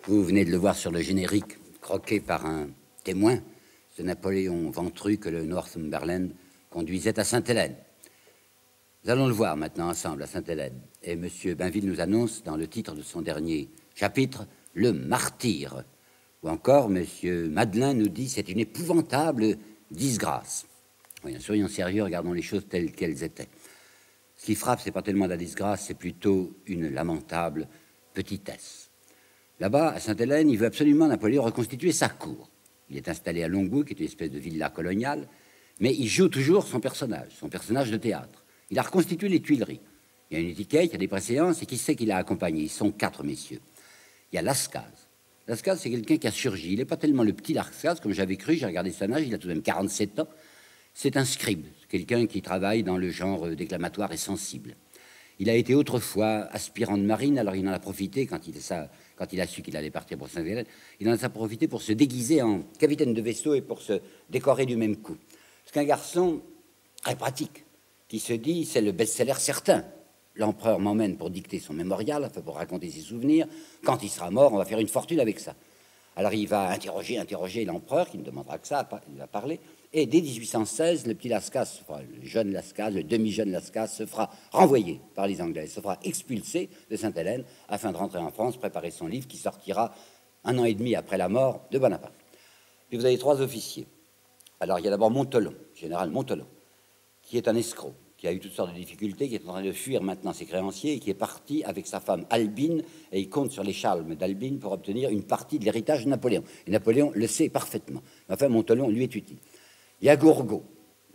Vous venez de le voir sur le générique, croqué par un témoin, ce Napoléon ventru que le Northumberland conduisait à Sainte-Hélène. Nous allons le voir maintenant ensemble à Sainte-Hélène. Et M. Bainville nous annonce dans le titre de son dernier chapitre, le martyr. Ou encore, M. Madelin nous dit, c'est une épouvantable disgrâce. Oui, soyons sérieux, regardons les choses telles qu'elles étaient. Ce qui frappe, c'est pas tellement la disgrâce, c'est plutôt une lamentable petitesse. Là-bas, à Sainte-Hélène, il veut absolument, Napoléon, reconstituer sa cour. Il est installé à Longwood, qui est une espèce de villa coloniale, mais il joue toujours son personnage de théâtre. Il a reconstitué les Tuileries. Il y a une étiquette, il y a des préséances, et qui c'est qu'il a accompagné? Ils sont 4 messieurs. Il y a Lascaz. Lascaz, c'est quelqu'un qui a surgi. Il n'est pas tellement le petit Lascaz, comme j'avais cru, j'ai regardé son âge, il a tout de même 47 ans. C'est un scribe, quelqu'un qui travaille dans le genre déclamatoire et sensible. Il a été autrefois aspirant de marine, alors il en a profité quand il a su qu'il allait partir pour Sainte-Hélène, il en a profité pour se déguiser en capitaine de vaisseau et pour se décorer du même coup. C'est qu'un garçon très pratique, qui se dit, c'est le best-seller certain. L'empereur m'emmène pour dicter son mémorial, enfin pour raconter ses souvenirs. Quand il sera mort, on va faire une fortune avec ça. Alors il va interroger l'empereur, qui ne demandera que ça, il va parler. Et dès 1816, le petit Lascaz, le jeune Lascaz, le demi-jeune Lascaz, se fera renvoyer par les Anglais, se fera expulser de Sainte-Hélène afin de rentrer en France, préparer son livre qui sortira 1 an et demi après la mort de Bonaparte. Puis vous avez 3 officiers. Alors il y a d'abord Montelon, général Montelon, qui est un escroc, qui a eu toutes sortes de difficultés, qui est en train de fuir maintenant ses créanciers et qui est parti avec sa femme Albine, et il compte sur les charmes d'Albine pour obtenir une partie de l'héritage de Napoléon. Et Napoléon le sait parfaitement. Enfin, Montelon lui est utile. Il y a Gourgaud.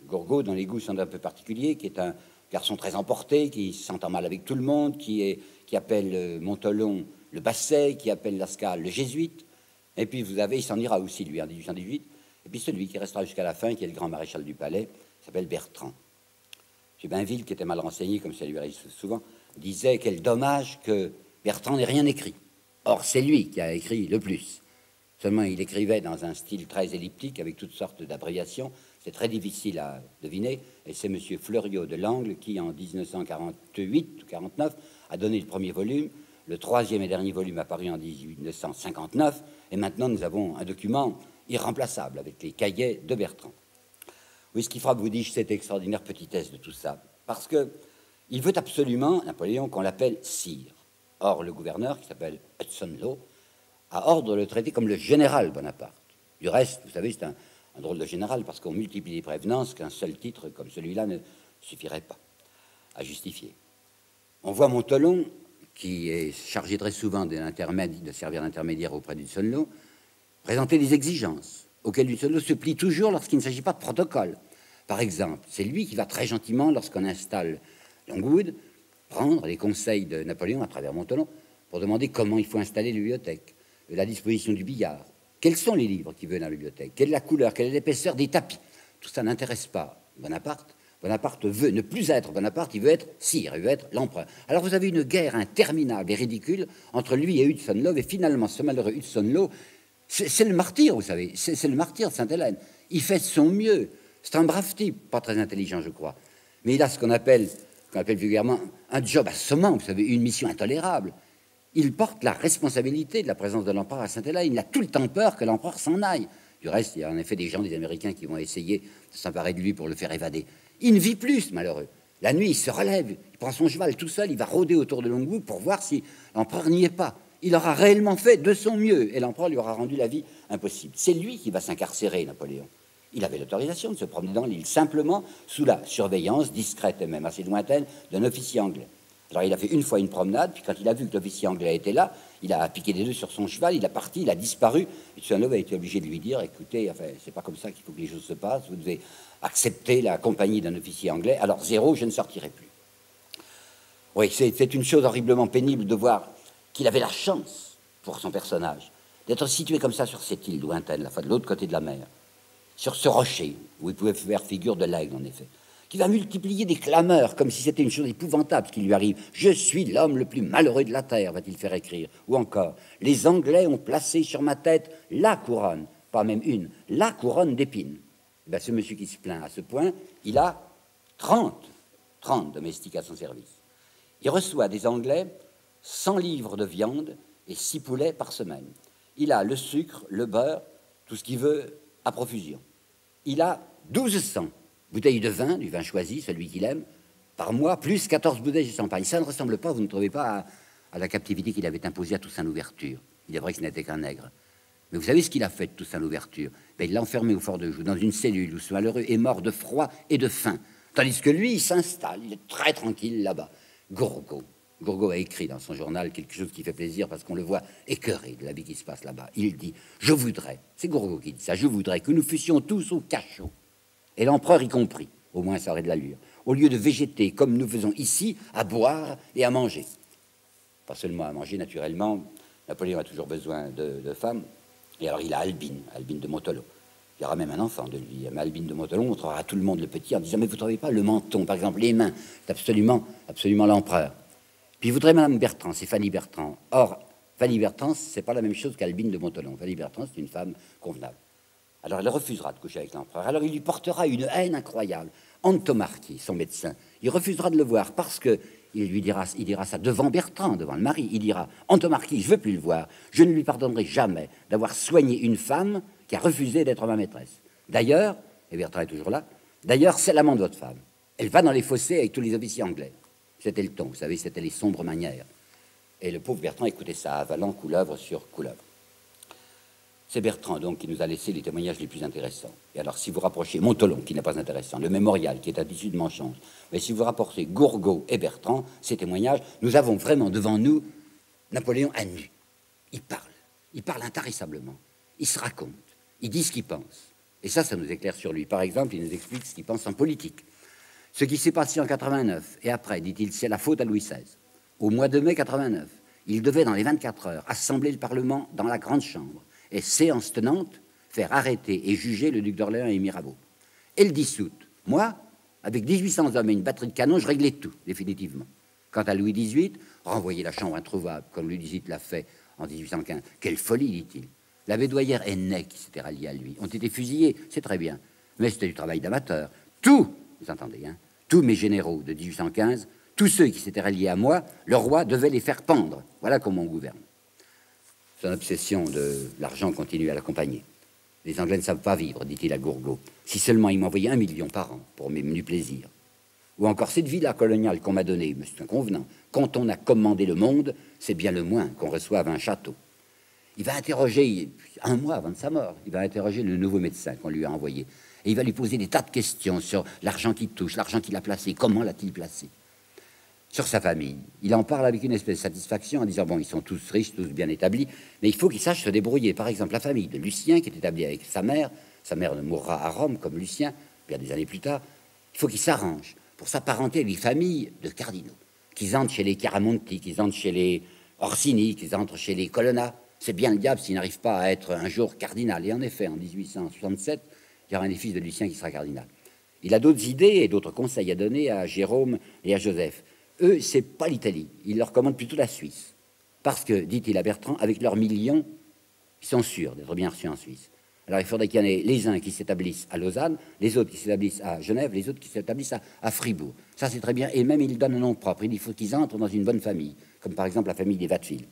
Gourgaud, dont les goûts sont un peu particuliers, qui est un garçon très emporté, qui s'entend mal avec tout le monde, qui appelle Montelon le Basset, qui appelle Lascaz le Jésuite. Et puis vous avez, il s'en ira aussi, lui, en 1818. Et puis celui qui restera jusqu'à la fin, qui est le grand maréchal du palais, s'appelle Bertrand. M. Bainville, qui était mal renseigné, comme ça lui arrive souvent, disait quel dommage que Bertrand n'ait rien écrit. Or, c'est lui qui a écrit le plus. Seulement, il écrivait dans un style très elliptique, avec toutes sortes d'abréviations. C'est très difficile à deviner. Et c'est M. Fleuriot de Langle qui, en 1948 ou 49, a donné le premier volume. Le 3e et dernier volume apparu en 1959. Et maintenant, nous avons un document irremplaçable avec les cahiers de Bertrand. Oui, ce qui frappe, vous dis-je, cette extraordinaire petitesse de tout ça. Parce qu'il veut absolument, Napoléon, qu'on l'appelle sire. Or, le gouverneur, qui s'appelle Hudson Law, a ordre de le traiter comme le général Bonaparte. Du reste, vous savez, c'est un drôle de général, parce qu'on multiplie les prévenances, qu'un seul titre comme celui-là ne suffirait pas à justifier. On voit Montelon, qui est chargé très souvent de servir d'intermédiaire auprès d'Hudson Law, présenter des exigences auxquelles Hudson Law se plie toujours lorsqu'il ne s'agit pas de protocole. Par exemple, c'est lui qui va très gentiment, lorsqu'on installe Longwood, prendre les conseils de Napoléon à travers Montelon pour demander comment il faut installer la bibliothèque, la disposition du billard, quels sont les livres qu'il veut dans la bibliothèque, quelle est la couleur, quelle est l'épaisseur des tapis. Tout ça n'intéresse pas Bonaparte. Bonaparte veut ne plus être Bonaparte, il veut être sire, il veut être l'empereur. Alors vous avez une guerre interminable et ridicule entre lui et Hudson Law, et finalement ce malheureux Hudson Law, c'est le martyr, vous savez, c'est le martyr de Sainte-Hélène. Il fait de son mieux. C'est un brave type, pas très intelligent, je crois. Mais il a ce qu'on appelle vulgairement un job assommant, vous savez, une mission intolérable. Il porte la responsabilité de la présence de l'empereur à Sainte-Hélène. Il a tout le temps peur que l'empereur s'en aille. Du reste, il y a en effet des Américains qui vont essayer de s'emparer de lui pour le faire évader. Il ne vit plus, malheureux. La nuit, il se relève, il prend son cheval tout seul, il va rôder autour de Longwood pour voir si l'empereur n'y est pas. Il aura réellement fait de son mieux, et l'empereur lui aura rendu la vie impossible. C'est lui qui va s'incarcérer, Napoléon. Il avait l'autorisation de se promener dans l'île, simplement sous la surveillance discrète et même assez lointaine d'un officier anglais. Alors il a fait une fois une promenade, puis quand il a vu que l'officier anglais était là, il a piqué des œufs sur son cheval, il a parti, il a disparu. Et Hudson Law a été obligé de lui dire, écoutez, enfin, c'est pas comme ça qu'il faut que les choses se passent, vous devez accepter la compagnie d'un officier anglais, alors 0, je ne sortirai plus. Oui, c'est une chose horriblement pénible de voir qu'il avait la chance, pour son personnage, d'être situé comme ça sur cette île lointaine, de l'autre côté de la mer, sur ce rocher, où il pouvait faire figure de l'aigle, en effet, qui va multiplier des clameurs, comme si c'était une chose épouvantable ce qui lui arrive. « Je suis l'homme le plus malheureux de la terre », va-t-il faire écrire. Ou encore, « Les Anglais ont placé sur ma tête la couronne, pas même une, la couronne d'épines. » Ben, ce monsieur qui se plaint à ce point, il a 30 domestiques à son service. Il reçoit des Anglais 100 livres de viande et 6 poulets par semaine. Il a le sucre, le beurre, tout ce qu'il veut à profusion. Il a 1200 bouteilles de vin, du vin choisi, celui qu'il aime, par mois, plus 14 bouteilles de champagne. Ça ne ressemble pas, vous ne trouvez pas, à la captivité qu'il avait imposée à Toussaint Louverture. Il est vrai que ce n'était qu'un nègre. Mais vous savez ce qu'il a fait de Toussaint Louverture? Il l'a enfermé au Fort de Joux, dans une cellule où ce malheureux est mort de froid et de faim. Tandis que lui, il s'installe, il est très tranquille là-bas. Gourgaud. Gourgaud a écrit dans son journal quelque chose qui fait plaisir parce qu'on le voit écœuré de la vie qui se passe là-bas. Il dit, je voudrais, c'est Gourgaud qui dit ça, je voudrais que nous fussions tous au cachot, et l'empereur y compris, au moins ça aurait de l'allure, au lieu de végéter comme nous faisons ici, à boire et à manger. Pas seulement à manger, naturellement, Napoléon a toujours besoin de femmes, et alors il a Albine de Montelot. Il y aura même un enfant de lui. Mais Albine de Montelot montrera à tout le monde le petit en disant, mais vous ne trouvez pas le menton, par exemple, les mains, c'est absolument l'empereur. Puis il voudrait Madame Bertrand, c'est Fanny Bertrand. Or, Fanny Bertrand, c'est pas la même chose qu'Albine de Montelon. Fanny Bertrand, c'est une femme convenable. Alors elle refusera de coucher avec l'empereur. Alors il lui portera une haine incroyable. Antomarchi, son médecin, il refusera de le voir parce que il dira ça devant Bertrand, devant le mari. Il dira, Antomarchi, je ne veux plus le voir. Je ne lui pardonnerai jamais d'avoir soigné une femme qui a refusé d'être ma maîtresse. D'ailleurs, et Bertrand est toujours là, d'ailleurs, c'est l'amant de votre femme. Elle va dans les fossés avec tous les officiers anglais. C'était le ton, vous savez, c'était les sombres manières. Et le pauvre Bertrand écoutait ça, avalant couleuvre sur couleuvre. C'est Bertrand, donc, qui nous a laissé les témoignages les plus intéressants. Et alors, si vous rapprochez Montelon, qui n'est pas intéressant, le mémorial, qui est à l'issue de Manchon, mais si vous rapprochez Gourgaud et Bertrand, ces témoignages, nous avons vraiment devant nous Napoléon à nu. Il parle intarissablement, il se raconte, il dit ce qu'il pense. Et ça nous éclaire sur lui. Par exemple, il nous explique ce qu'il pense en politique. Ce qui s'est passé en 89, et après, dit-il, c'est la faute à Louis XVI. Au mois de mai 89, il devait, dans les 24 heures, assembler le Parlement dans la Grande Chambre, et, séance tenante, faire arrêter et juger le duc d'Orléans et Mirabeau. Et le 10 août, moi, avec 1800 hommes et une batterie de canons, je réglais tout, définitivement. Quant à Louis XVIII, renvoyer la Chambre introuvable, comme Louis XVIII l'a fait en 1815. Quelle folie, dit-il. La Bédoyère et Ney, qui s'étaient ralliés à lui, ont été fusillés, c'est très bien, mais c'était du travail d'amateur. Tout, vous entendez, hein, tous mes généraux de 1815, tous ceux qui s'étaient ralliés à moi, le roi devait les faire pendre. Voilà comment on gouverne. Son obsession de l'argent continue à l'accompagner. Les Anglais ne savent pas vivre, dit-il à Gourgaud. Si seulement ils m'envoyaient 1 million par an pour mes menus plaisirs. Ou encore cette villa coloniale qu'on m'a donnée, mais c'est inconvenant. Quand on a commandé le monde, c'est bien le moins qu'on reçoive un château. Il va interroger, 1 mois avant de sa mort, il va interroger le nouveau médecin qu'on lui a envoyé. Et il va lui poser des tas de questions sur l'argent qu'il touche, l'argent qu'il a placé, comment l'a-t-il placé. Sur sa famille, il en parle avec une espèce de satisfaction en disant, bon, ils sont tous riches, tous bien établis, mais il faut qu'ils sachent se débrouiller. Par exemple, la famille de Lucien, qui est établie avec sa mère ne mourra à Rome comme Lucien, bien des années plus tard, il faut qu'ils s'arrangent pour s'apparenter à des familles de cardinaux, qu'ils entrent chez les Caramonti, qu'ils entrent chez les Orsini, qu'ils entrent chez les Colonna. C'est bien le diable s'il n'arrive pas à être un jour cardinal. Et en effet, en 1867, il y aura un des fils de Lucien qui sera cardinal. Il a d'autres idées et d'autres conseils à donner à Jérôme et à Joseph. Eux, c'est pas l'Italie. Il leur commande plutôt la Suisse. Parce que, dit-il à Bertrand, avec leurs millions, ils sont sûrs d'être bien reçus en Suisse. Alors il faudrait qu'il y en ait les uns qui s'établissent à Lausanne, les autres qui s'établissent à Genève, les autres qui s'établissent à Fribourg. Ça, c'est très bien. Et même, il donne un nom propre. Il dit qu'il faut qu'ils entrent dans une bonne famille, comme par exemple la famille des Watteville.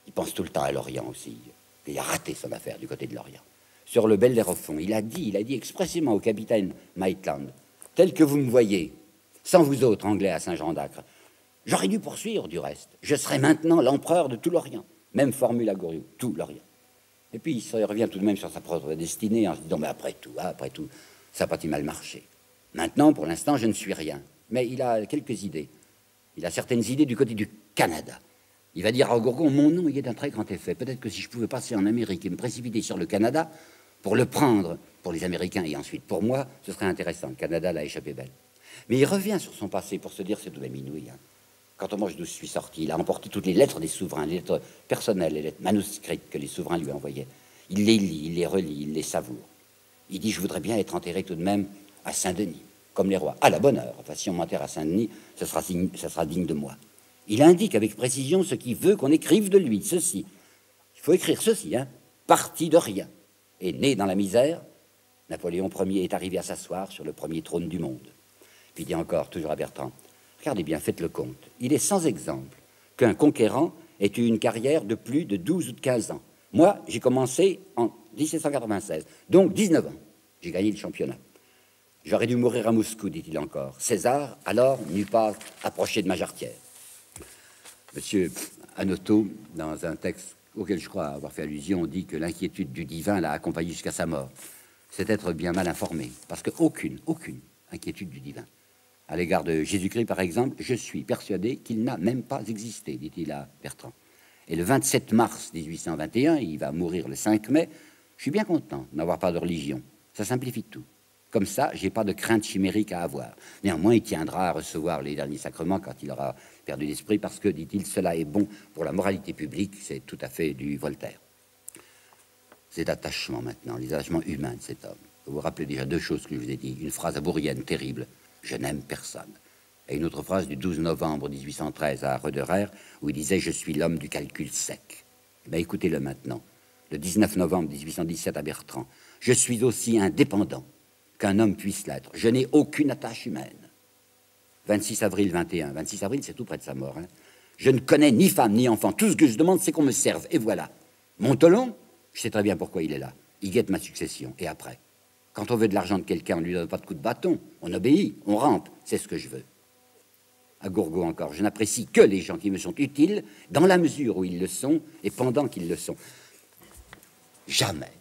Il pense tout le temps à Lorient aussi. Il a raté son affaire du côté de Lorient. Sur le Bellerophon, il a dit expressément au capitaine Maitland, tel que vous me voyez, sans vous autres Anglais à Saint-Jean-d'Acre, j'aurais dû poursuivre du reste. Je serais maintenant l'empereur de tout l'Orient. Même formule à Goriot, tout l'Orient. Et puis il revient tout de même sur sa propre destinée en se disant, mais après tout, ça n'a pas si mal marché. Maintenant, pour l'instant, je ne suis rien. Mais il a quelques idées. Il a certaines idées du côté du Canada. Il va dire à Gourgaud, mon nom, il est d'un très grand effet. Peut-être que si je pouvais passer en Amérique et me précipiter sur le Canada pour le prendre pour les Américains et ensuite pour moi, ce serait intéressant. Le Canada l'a échappé belle. Mais il revient sur son passé pour se dire, c'est tout de même inouï. Hein. Quand moi je suis sorti, il a emporté toutes les lettres des souverains, les lettres personnelles, les lettres manuscrites que les souverains lui envoyaient. Il les lit, il les relit, il les savoure. Il dit, je voudrais bien être enterré tout de même à Saint-Denis, comme les rois. À la bonne heure. Enfin, si on m'enterre à Saint-Denis, ça sera digne de moi. Il indique avec précision ce qu'il veut qu'on écrive de lui, ceci. Il faut écrire ceci, hein. Parti de rien. Et né dans la misère, Napoléon Ier est arrivé à s'asseoir sur le premier trône du monde. Puis il dit encore, toujours à Bertrand, regardez bien, faites le compte. Il est sans exemple qu'un conquérant ait eu une carrière de plus de 12 ou de 15 ans. Moi, j'ai commencé en 1796, donc 19 ans. J'ai gagné le championnat. J'aurais dû mourir à Moscou, dit-il encore. César, alors, n'eût pas approché de ma jarretière. Monsieur Anoto, dans un texte auquel je crois avoir fait allusion, dit que l'inquiétude du divin l'a accompagné jusqu'à sa mort. C'est être bien mal informé, parce qu'aucune inquiétude du divin. À l'égard de Jésus-Christ, par exemple, je suis persuadé qu'il n'a même pas existé, dit-il à Bertrand. Et le 27 mars 1821, il va mourir le 5 mai, je suis bien content de n'avoir pas de religion. Ça simplifie tout. Comme ça, j'ai pas de crainte chimérique à avoir. Néanmoins, il tiendra à recevoir les derniers sacrements quand il aura perdu l'esprit, parce que, dit-il, cela est bon pour la moralité publique. C'est tout à fait du Voltaire. Cet attachement maintenant, les attachements humains de cet homme. Vous vous rappelez déjà deux choses que je vous ai dit. Une phrase abourienne terrible, je n'aime personne. Et une autre phrase du 12 novembre 1813 à Roederer, où il disait, je suis l'homme du calcul sec. Eh bien, écoutez-le maintenant. Le 19 novembre 1817 à Bertrand, je suis aussi indépendant qu'un homme puisse l'être. Je n'ai aucune attache humaine. 26 avril 21. 26 avril, c'est tout près de sa mort. Hein. Je ne connais ni femme ni enfant. Tout ce que je demande, c'est qu'on me serve. Et voilà. Montelon, je sais très bien pourquoi il est là. Il guette ma succession. Et après, quand on veut de l'argent de quelqu'un, on ne lui donne pas de coup de bâton. On obéit, on rampe. C'est ce que je veux. À Gourgaud encore, je n'apprécie que les gens qui me sont utiles, dans la mesure où ils le sont et pendant qu'ils le sont. Jamais,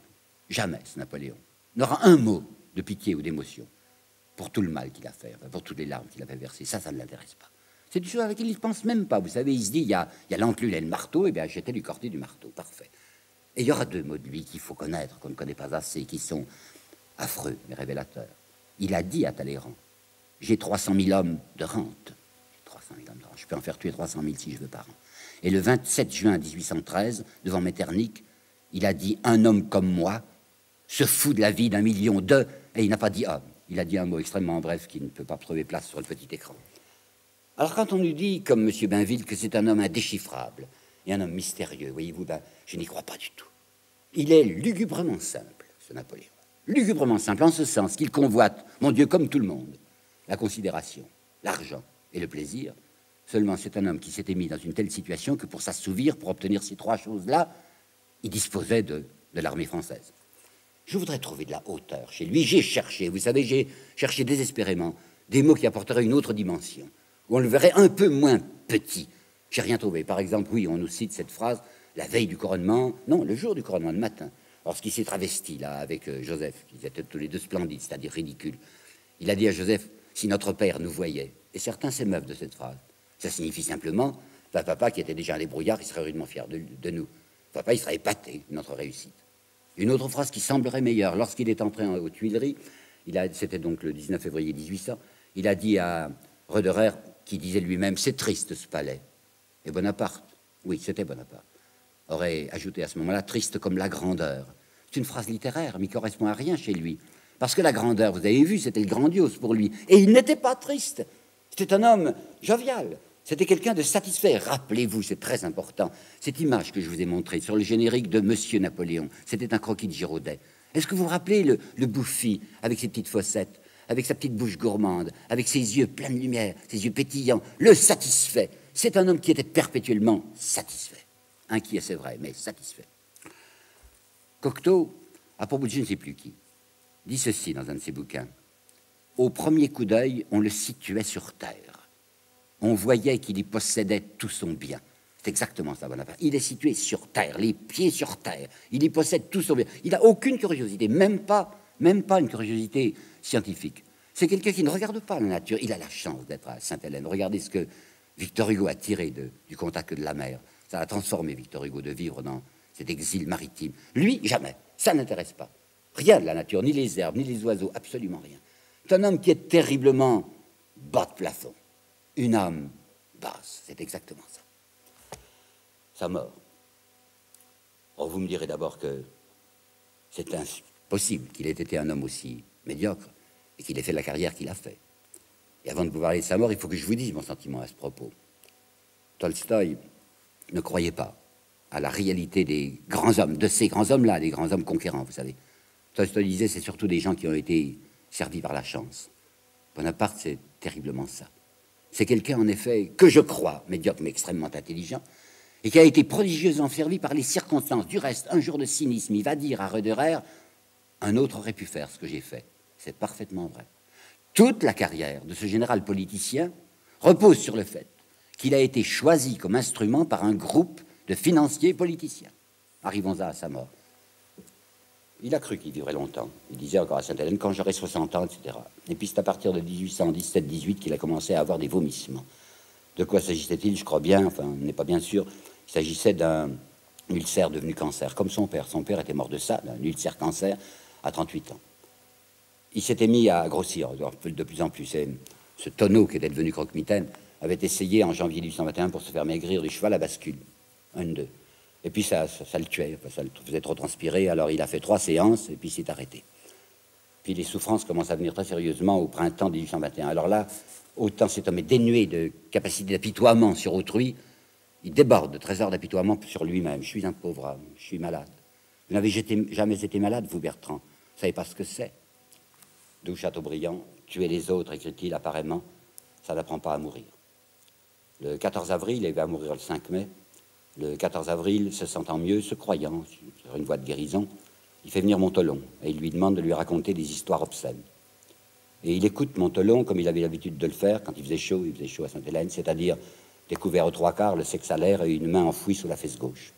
jamais, ce Napoléon n'aura un mot de pitié ou d'émotion pour tout le mal qu'il a fait, pour toutes les larmes qu'il avait versées. Ça ne l'intéresse pas. C'est des choses avec lesquelles il ne pense même pas. Vous savez, il se dit, il y a l'enclume et le marteau, et bien j'étais du corté du marteau. Parfait. Et il y aura deux mots de lui qu'il faut connaître, qu'on ne connaît pas assez, qui sont affreux, mais révélateurs. Il a dit à Talleyrand, j'ai 300 000 hommes de rente. J'ai 300 000 hommes de rente. Je peux en faire tuer 300 000 si je veux par an. Et le 27 juin 1813, devant Metternich, il a dit, un homme comme moi se fout de la vie d'un million d'eux, et il n'a pas dit homme. Il a dit un mot extrêmement bref qui ne peut pas trouver place sur le petit écran. Alors quand on nous dit, comme M. Bainville, que c'est un homme indéchiffrable et un homme mystérieux, voyez-vous, ben, je n'y crois pas du tout. Il est lugubrement simple, ce Napoléon. Lugubrement simple, en ce sens qu'il convoite, mon Dieu, comme tout le monde, la considération, l'argent et le plaisir. Seulement, c'est un homme qui s'était mis dans une telle situation que pour s'assouvir, pour obtenir ces trois choses-là, il disposait de l'armée française. Je voudrais trouver de la hauteur chez lui. J'ai cherché, vous savez, j'ai cherché désespérément des mots qui apporteraient une autre dimension, où on le verrait un peu moins petit. J'ai rien trouvé. Par exemple, oui, on nous cite cette phrase, la veille du couronnement, non, le jour du couronnement, le matin, lorsqu'il s'est travesti, là, avec Joseph, ils étaient tous les deux splendides, c'est-à-dire ridicules. Il a dit à Joseph, si notre père nous voyait, et certains s'émeuvent de cette phrase, ça signifie simplement, papa, qui était déjà un débrouillard, il serait rudement fier de nous. Papa, il serait épaté de notre réussite. Une autre phrase qui semblerait meilleure, lorsqu'il est entré aux Tuileries, c'était donc le 19 février 1800, il a dit à Roederer, qui disait lui-même, c'est triste ce palais. Et Bonaparte, oui, c'était Bonaparte, aurait ajouté à ce moment-là, triste comme la grandeur. C'est une phrase littéraire, mais qui correspond à rien chez lui. Parce que la grandeur, vous avez vu, c'était le grandiose pour lui. Et il n'était pas triste. C'était un homme jovial. C'était quelqu'un de satisfait. Rappelez-vous, c'est très important, cette image que je vous ai montrée sur le générique de Monsieur Napoléon. C'était un croquis de Giraudet. Est-ce que vous vous rappelez le bouffi, avec ses petites fossettes, avec sa petite bouche gourmande, avec ses yeux pleins de lumière, ses yeux pétillants, le satisfait. C'est un homme qui était perpétuellement satisfait. Inquiet, c'est vrai, mais satisfait. Cocteau, à propos de je ne sais plus qui, dit ceci dans un de ses bouquins. Au premier coup d'œil, on le situait sur terre. On voyait qu'il y possédait tout son bien. C'est exactement ça, Bonaparte. Il est situé sur terre, les pieds sur terre. Il y possède tout son bien. Il n'a aucune curiosité, même pas une curiosité scientifique. C'est quelqu'un qui ne regarde pas la nature. Il a la chance d'être à Sainte-Hélène. Regardez ce que Victor Hugo a tiré du contact de la mer. Ça a transformé Victor Hugo de vivre dans cet exil maritime. Lui, jamais. Ça n'intéresse pas. Rien de la nature, ni les herbes, ni les oiseaux, absolument rien. C'est un homme qui est terriblement bas de plafond. Une âme basse, c'est exactement ça. Sa mort. Oh, vous me direz d'abord que c'est impossible qu'il ait été un homme aussi médiocre et qu'il ait fait la carrière qu'il a fait. Et avant de vous parler de sa mort, il faut que je vous dise mon sentiment à ce propos. Tolstoï ne croyait pas à la réalité des grands hommes, de ces grands hommes-là, des grands hommes conquérants, vous savez. Tolstoï disait, c'est surtout des gens qui ont été servis par la chance. Bonaparte, c'est terriblement ça. C'est quelqu'un, en effet, que je crois, médiocre mais extrêmement intelligent, et qui a été prodigieusement servi par les circonstances. Du reste, un jour de cynisme, il va dire à Roederer, un autre aurait pu faire ce que j'ai fait. C'est parfaitement vrai. Toute la carrière de ce général politicien repose sur le fait qu'il a été choisi comme instrument par un groupe de financiers politiciens. Arrivons-en à sa mort. Il a cru qu'il vivrait longtemps. Il disait encore à Sainte-Hélène, quand j'aurai 60 ans, etc. Et puis c'est à partir de 1817-18 qu'il a commencé à avoir des vomissements. De quoi s'agissait-il? Je crois bien, enfin, on n'est pas bien sûr. Il s'agissait d'un ulcère devenu cancer, comme son père. Son père était mort de ça, d'un ulcère cancer, à 38 ans. Il s'était mis à grossir de plus en plus. Ce tonneau qui était devenu croque-mitaine avait essayé en janvier 1821 pour se faire maigrir du cheval à bascule. Un de deux. Et puis ça le tuait, ça le faisait trop transpirer. Alors il a fait 3 séances et puis s'est arrêté. Puis les souffrances commencent à venir très sérieusement au printemps 1821. Alors là, autant cet homme est dénué de capacité d'apitoiement sur autrui, il déborde de trésors d'apitoiement sur lui-même. Je suis un pauvre homme, je suis malade. Vous n'avez jamais été malade, vous, Bertrand? Vous ne savez pas ce que c'est. D'où Chateaubriand, tuer les autres, écrit-il apparemment, ça n'apprend pas à mourir. Le 14 avril, il va mourir le 5 mai. Le 14 avril, se sentant mieux, se croyant sur une voie de guérison, il fait venir Montholon et il lui demande de lui raconter des histoires obscènes. Et il écoute Montholon comme il avait l'habitude de le faire quand il faisait chaud à Sainte-Hélène, c'est-à-dire découvert aux 3/4, le sexe à l'air et une main enfouie sous la fesse gauche.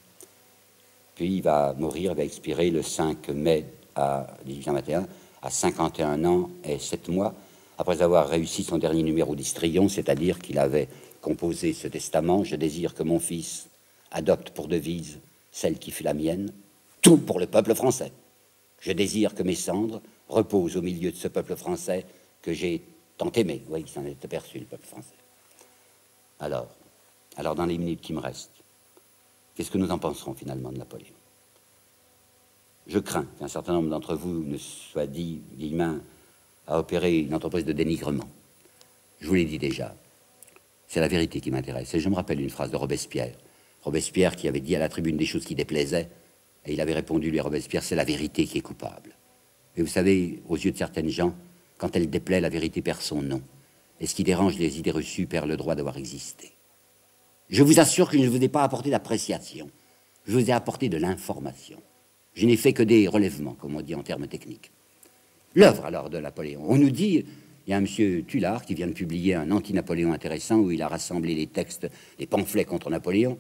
Puis il va mourir, il va expirer le 5 mai à 1821, à 51 ans et 7 mois, après avoir réussi son dernier numéro d'Histrion, c'est-à-dire qu'il avait composé ce testament: je désire que mon fils adopte pour devise celle qui fut la mienne, tout pour le peuple français. Je désire que mes cendres reposent au milieu de ce peuple français que j'ai tant aimé. Oui, il s'en est aperçu, le peuple français. Alors, dans les minutes qui me restent, qu'est-ce que nous en penserons finalement de Napoléon? Je crains qu'un certain nombre d'entre vous ne soient dit, Guillemin, à opérer une entreprise de dénigrement. Je vous l'ai dit déjà, c'est la vérité qui m'intéresse. Et je me rappelle une phrase de Robespierre. Robespierre qui avait dit à la tribune des choses qui déplaisaient, et il avait répondu, lui, à Robespierre, c'est la vérité qui est coupable. Et vous savez, aux yeux de certaines gens, quand elle déplaît, la vérité perd son nom. Et ce qui dérange les idées reçues perd le droit d'avoir existé. Je vous assure que je ne vous ai pas apporté d'appréciation. Je vous ai apporté de l'information. Je n'ai fait que des relèvements, comme on dit en termes techniques. L'œuvre, alors, de Napoléon. On nous dit, il y a un monsieur Tullard qui vient de publier un anti-Napoléon intéressant où il a rassemblé les textes, les pamphlets contre Napoléon.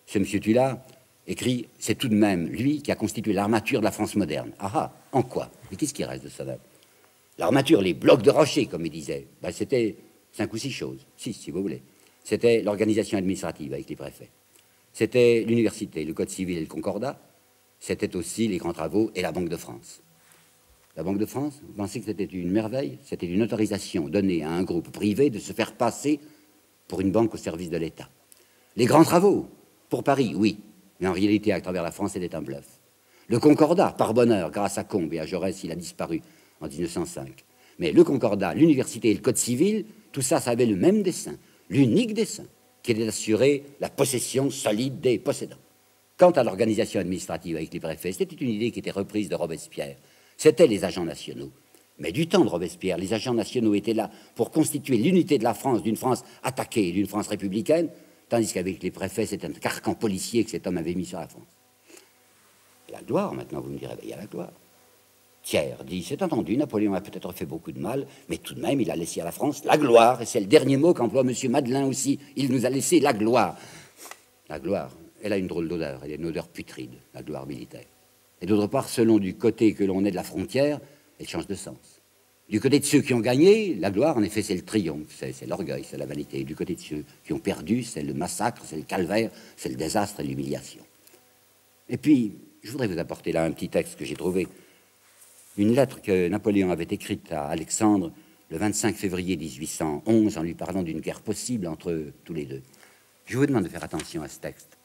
Ce monsieur Tullard écrit, c'est tout de même lui qui a constitué l'armature de la France moderne. Ah ah, en quoi? Et qu'est-ce qui reste de ça? L'armature, les blocs de rocher, comme il disait, ben, c'était 5 ou 6 choses. 6, si vous voulez. C'était l'organisation administrative avec les préfets. C'était l'université, le code civil et le concordat. C'était aussi les grands travaux et la Banque de France. La Banque de France, vous pensez que c'était une merveille? C'était une autorisation donnée à un groupe privé de se faire passer pour une banque au service de l'État. Les grands travaux, pour Paris, oui. Mais en réalité, à travers la France, c'était un bluff. Le Concordat, par bonheur, grâce à Combes et à Jaurès, il a disparu en 1905. Mais le Concordat, l'université et le code civil, tout ça, ça avait le même dessein, l'unique dessein, qui était d'assurer la possession solide des possédants. Quant à l'organisation administrative avec les préfets, c'était une idée qui était reprise de Robespierre. C'était les agents nationaux. Mais du temps de Robespierre, les agents nationaux étaient là pour constituer l'unité de la France, d'une France attaquée et d'une France républicaine, tandis qu'avec les préfets, c'était un carcan policier que cet homme avait mis sur la France. La gloire, maintenant, vous me direz, il y a la gloire. Thiers dit, c'est entendu, Napoléon a peut-être fait beaucoup de mal, mais tout de même, il a laissé à la France la gloire, et c'est le dernier mot qu'emploie M. Madeleine aussi, il nous a laissé la gloire. La gloire, elle a une drôle d'odeur, elle a une odeur putride, la gloire militaire. Et d'autre part, selon du côté que l'on est de la frontière, elle change de sens. Du côté de ceux qui ont gagné, la gloire, en effet, c'est le triomphe, c'est l'orgueil, c'est la vanité. Du côté de ceux qui ont perdu, c'est le massacre, c'est le calvaire, c'est le désastre et l'humiliation. Et puis, je voudrais vous apporter là un petit texte que j'ai trouvé. Une lettre que Napoléon avait écrite à Alexandre le 25 février 1811 en lui parlant d'une guerre possible entre eux, tous les deux. Je vous demande de faire attention à ce texte.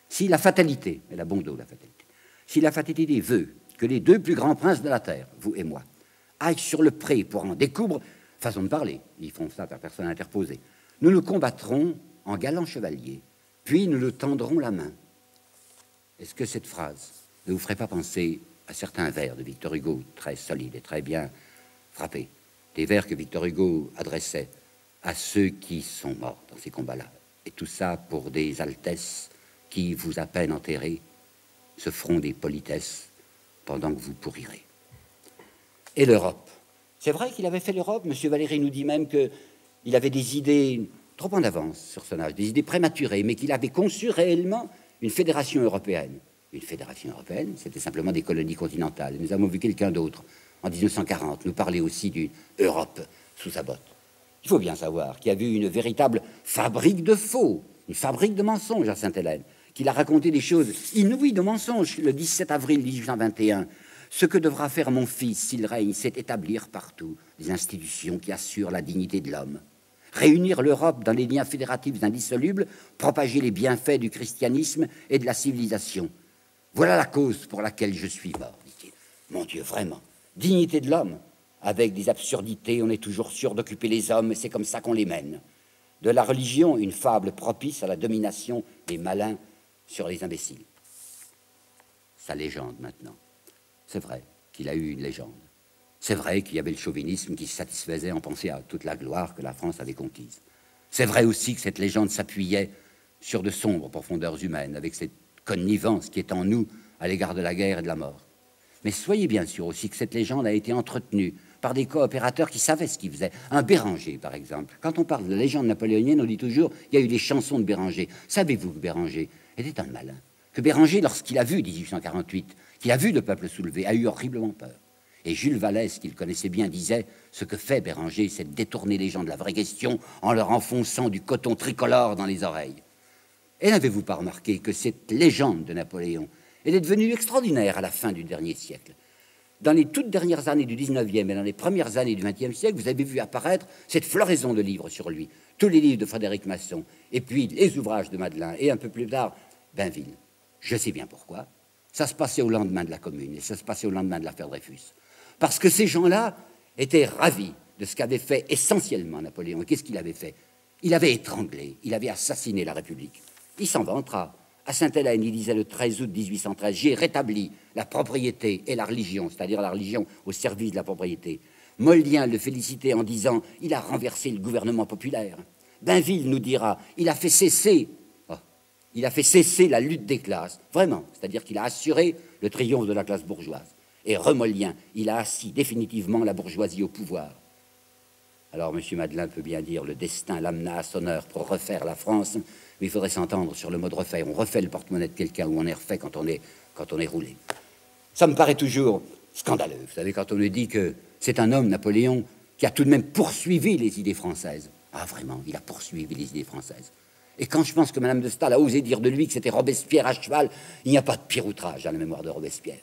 Si la fatalité, elle a bon dos la fatalité, si la fatalité veut que les deux plus grands princes de la terre, vous et moi, aillent sur le pré pour en découdre, façon de parler, ils font ça par personne interposée, nous nous combattrons en galants chevaliers, puis nous nous tendrons la main. Est-ce que cette phrase ne vous ferait pas penser à certains vers de Victor Hugo, très solides et très bien frappés, des vers que Victor Hugo adressait à ceux qui sont morts dans ces combats-là, et tout ça pour des altesses qui vous à peine enterré, se feront des politesses pendant que vous pourrirez. Et l'Europe. C'est vrai qu'il avait fait l'Europe. Monsieur Valéry nous dit même qu'il avait des idées trop en avance sur son âge, des idées prématurées, mais qu'il avait conçu réellement une fédération européenne. Une fédération européenne, c'était simplement des colonies continentales. Nous avons vu quelqu'un d'autre, en 1940, nous parler aussi d'une Europe sous sa botte. Il faut bien savoir qu'il y a eu une véritable fabrique de faux, une fabrique de mensonges à Sainte-Hélène, qu'il a raconté des choses inouïes de mensonges. Le 17 avril 1821, ce que devra faire mon fils s'il règne, c'est établir partout des institutions qui assurent la dignité de l'homme, réunir l'Europe dans les liens fédératifs indissolubles, propager les bienfaits du christianisme et de la civilisation. Voilà la cause pour laquelle je suis mort, dit-il. Mon Dieu, vraiment, dignité de l'homme. Avec des absurdités, on est toujours sûr d'occuper les hommes, et c'est comme ça qu'on les mène. De la religion, une fable propice à la domination des malins sur les imbéciles. Sa légende, maintenant. C'est vrai qu'il a eu une légende. C'est vrai qu'il y avait le chauvinisme qui se satisfaisait en pensant à toute la gloire que la France avait conquise. C'est vrai aussi que cette légende s'appuyait sur de sombres profondeurs humaines, avec cette connivence qui est en nous à l'égard de la guerre et de la mort. Mais soyez bien sûr aussi que cette légende a été entretenue par des coopérateurs qui savaient ce qu'ils faisaient. Un Béranger, par exemple. Quand on parle de la légende napoléonienne, on dit toujours il y a eu des chansons de Béranger. Savez-vous que Béranger était un malin? Que Béranger, lorsqu'il a vu 1848, qu'il a vu le peuple soulevé, a eu horriblement peur. Et Jules Vallès, qu'il connaissait bien, disait ce que fait Béranger, c'est de détourner les gens de la vraie question en leur enfonçant du coton tricolore dans les oreilles. Et n'avez-vous pas remarqué que cette légende de Napoléon, elle est devenue extraordinaire à la fin du dernier siècle? Dans les toutes dernières années du 19e et dans les premières années du 20e siècle, vous avez vu apparaître cette floraison de livres sur lui. Tous les livres de Frédéric Masson, et puis les ouvrages de Madeleine, et un peu plus tard, Bainville. Je sais bien pourquoi. Ça se passait au lendemain de la Commune, et ça se passait au lendemain de l'affaire Dreyfus. Parce que ces gens-là étaient ravis de ce qu'avait fait essentiellement Napoléon. Et qu'est-ce qu'il avait fait? Il avait étranglé, il avait assassiné la République. Il s'en vantera. À Sainte-Hélène, il disait le 13 août 1813, « J'ai rétabli la propriété et la religion, c'est-à-dire la religion au service de la propriété. » Molien le félicitait en disant « Il a renversé le gouvernement populaire. » Bainville nous dira « Il a fait cesser la lutte des classes. » Vraiment, c'est-à-dire qu'il a assuré le triomphe de la classe bourgeoise. Et Remolien, il a assis définitivement la bourgeoisie au pouvoir. Alors, M. Madeleine peut bien dire « Le destin l'amena à son heure pour refaire la France », mais il faudrait s'entendre sur le mot de refaire. On refait le porte-monnaie de quelqu'un ou on est refait quand on est roulé. Ça me paraît toujours scandaleux. Vous savez, quand on nous dit que c'est un homme, Napoléon, qui a tout de même poursuivi les idées françaises. Ah, vraiment, il a poursuivi les idées françaises. Et quand je pense que Madame de Staël a osé dire de lui que c'était Robespierre à cheval, il n'y a pas de pire outrage à la mémoire de Robespierre.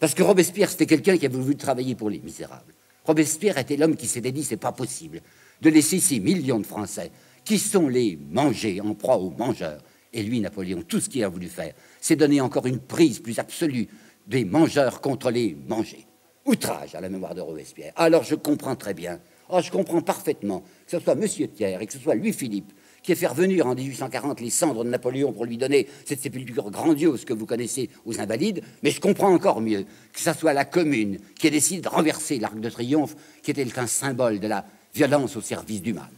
Parce que Robespierre, c'était quelqu'un qui avait voulu travailler pour les misérables. Robespierre était l'homme qui s'était dit, c'est pas possible de laisser 6 millions de Français qui sont les mangés en proie aux mangeurs. Et lui, Napoléon, tout ce qu'il a voulu faire, c'est donner encore une prise plus absolue des mangeurs contre les mangés. Outrage à la mémoire de Robespierre. Alors je comprends très bien, je comprends parfaitement que ce soit Monsieur Thiers et que ce soit Louis-Philippe qui ait fait revenir en 1840 les cendres de Napoléon pour lui donner cette sépulture grandiose que vous connaissez aux Invalides, mais je comprends encore mieux que ce soit la Commune qui ait décidé de renverser l'Arc de Triomphe, qui était un symbole de la violence au service du mal.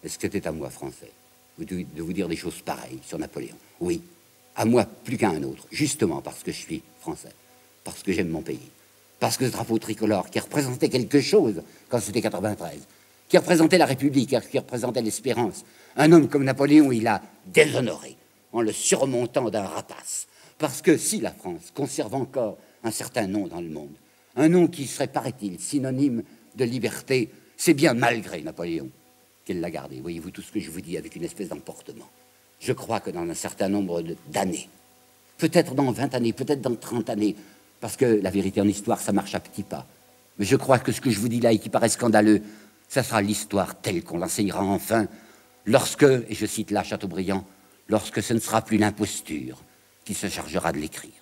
Est-ce que c'était à moi, Français, de vous dire des choses pareilles sur Napoléon? Oui, à moi plus qu'à un autre, justement parce que je suis Français, parce que j'aime mon pays, parce que ce drapeau tricolore qui représentait quelque chose quand c'était 93, qui représentait la République, qui représentait l'espérance. Un homme comme Napoléon, il a déshonoré en le surmontant d'un rapace. Parce que si la France conserve encore un certain nom dans le monde, un nom qui serait, paraît-il, synonyme de liberté, c'est bien malgré Napoléon qu'elle l'a gardé. Voyez-vous tout ce que je vous dis avec une espèce d'emportement. Je crois que dans un certain nombre d'années, peut-être dans 20 années, peut-être dans 30 années, parce que la vérité en histoire, ça marche à petits pas. Mais je crois que ce que je vous dis là et qui paraît scandaleux, ça sera l'histoire telle qu'on l'enseignera enfin, lorsque, et je cite là Chateaubriand, lorsque ce ne sera plus l'imposture qui se chargera de l'écrire.